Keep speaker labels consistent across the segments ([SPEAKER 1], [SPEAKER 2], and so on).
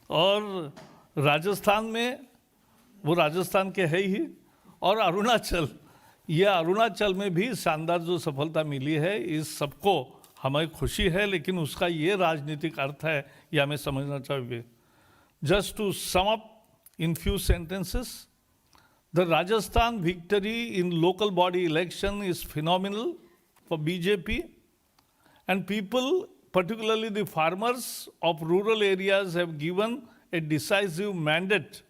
[SPEAKER 1] और राजस्थान में वो राजस्थान के है ही, और अरुणाचल, ये अरुणाचल में भी शानदार जो सफलता मिली है, इस सबको हमें खुशी है, लेकिन उसका ये राजनीतिक अर्थ है, ये हमें समझना चाहिए। Just to sum up in few sentences, the Rajasthan victory in local body election is phenomenal for BJP, and people, particularly the farmers of rural areas, have given a decisive mandate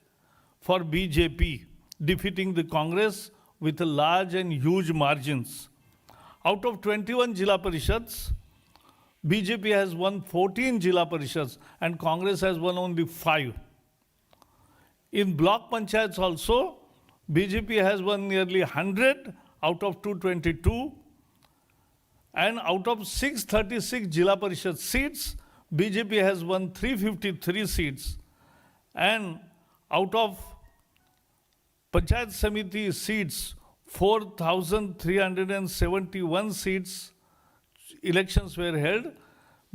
[SPEAKER 1] for BJP, defeating the Congress with a large and huge margins. Out of 21 Jilla Parishads, BJP has won 14 Jilla Parishads and Congress has won only 5. In block panchayats also, BJP has won nearly 100 out of 222, and out of 636 Jilla Parishad seats, BJP has won 353 seats, and out of Panchayat Samiti seats, 4,371 seats elections were held.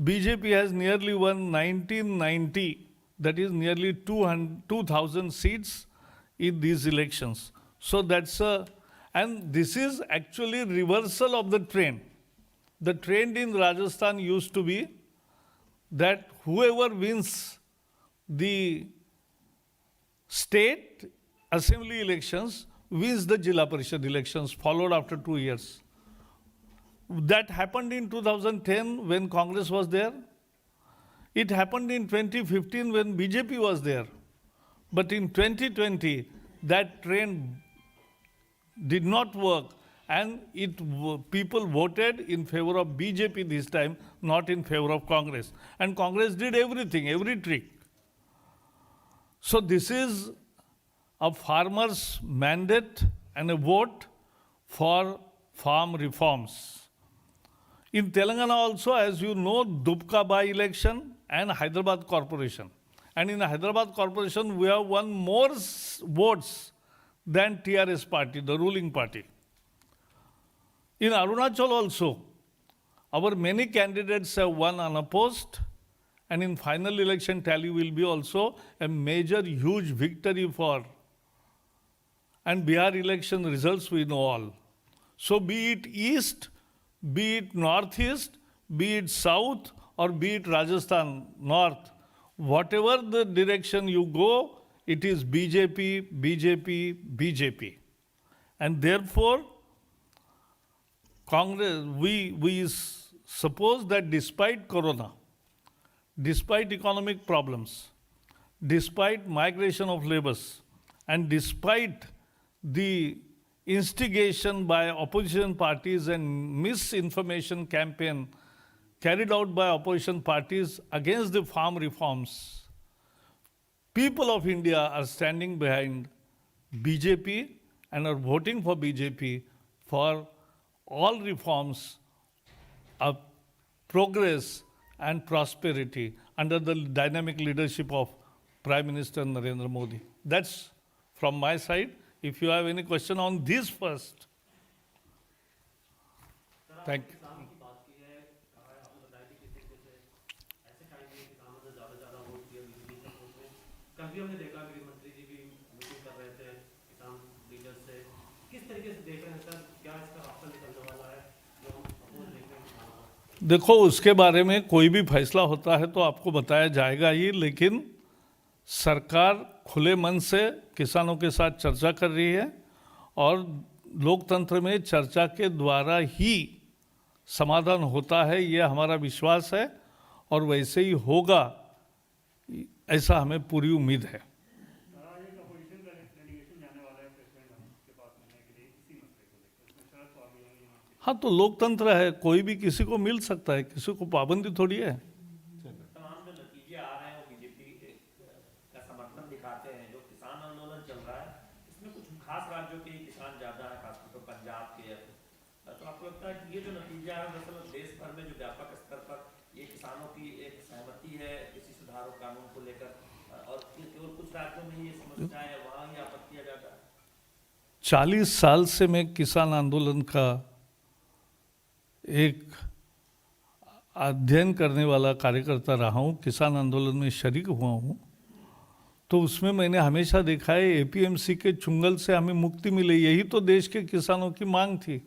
[SPEAKER 1] BJP has nearly won 1990. That is nearly 2,000 seats in these elections. So that's and this is actually reversal of the trend. The trend in Rajasthan used to be that whoever wins the state assembly elections wins the Jilla Parishad elections, followed after 2 years. That happened in 2010 when Congress was there. It happened in 2015 when BJP was there. But in 2020, that trend did not work, and people voted in favor of BJP this time, not in favor of Congress. And Congress did everything, every trick. So this is a farmer's mandate and a vote for farm reforms. In Telangana also, as you know, Dupka by-election and Hyderabad Corporation. And in Hyderabad Corporation, we have won more votes than TRS party, the ruling party. In Arunachal also, our many candidates have won unopposed, and in final election tally will be also a major, huge victory for. And Bihar election results we know all. So be it east, be it northeast, be it south, or be it Rajasthan north, whatever the direction you go, it is BJP, BJP, BJP. And therefore, Congress, we suppose that despite Corona, despite economic problems, despite migration of laborers, and despite the instigation by opposition parties and misinformation campaign carried out by opposition parties against the farm reforms, people of India are standing behind BJP and are voting for BJP for all reforms of progress and prosperity under the dynamic leadership of Prime Minister Narendra Modi. That's from my side. If you have any question on this first. Thank you.
[SPEAKER 2] कल भी हमने देखा गृह मंत्री जी भी meeting कर रहे थे किसान लीडर से, किस तरीके से देख रहे हैं सर, क्या इसका रास्ता निकलने वाला है जो हम अपोज देख रहे हैं?
[SPEAKER 1] देखो, उसके बारे में कोई भी फैसला होता है तो आपको बताया जाएगा ही, लेकिन सरकार खुले मन से किसानों के साथ चर्चा कर रही है और लोकतंत्र में चर्चा के द्वारा ही समाधान होता है, ये हमारा विश्वास है और वैसे ही होगा, ऐसा हमें पूरी उम्मीद है। हाँ, तो लोकतंत्र है, कोई भी किसी को मिल सकता है, किसी को पाबंदी थोड़ी है।
[SPEAKER 2] तमाम जो नतीजे आ रहे हैं वो बीजेपी का समर्थन दिखाते हैं। जो किसान आंदोलन चल रहा है इसमें कुछ खास राज्यों के किसान ज्यादा है, खासतौर पर पंजाब के, तो आपको लगता है कि ये जो नतीजा है दरअसल देश भर में जो व्यापक स्तर पर ये किसानों की एक सहमति है किसी सुधार और कानून को लेकर, और केवल कुछ राज्यों में ये समस्या है वहाँ ही आपत्तियां ज्यादा है?
[SPEAKER 1] 40 साल से मैं किसान आंदोलन का एक अध्ययन करने वाला कार्यकर्ता रहा हूँ, किसान आंदोलन में शरीक हुआ हूँ तो उसमें मैंने हमेशा देखा है एपीएमसी के चुंगल से हमें मुक्ति मिले, यही तो देश के किसानों की मांग थी।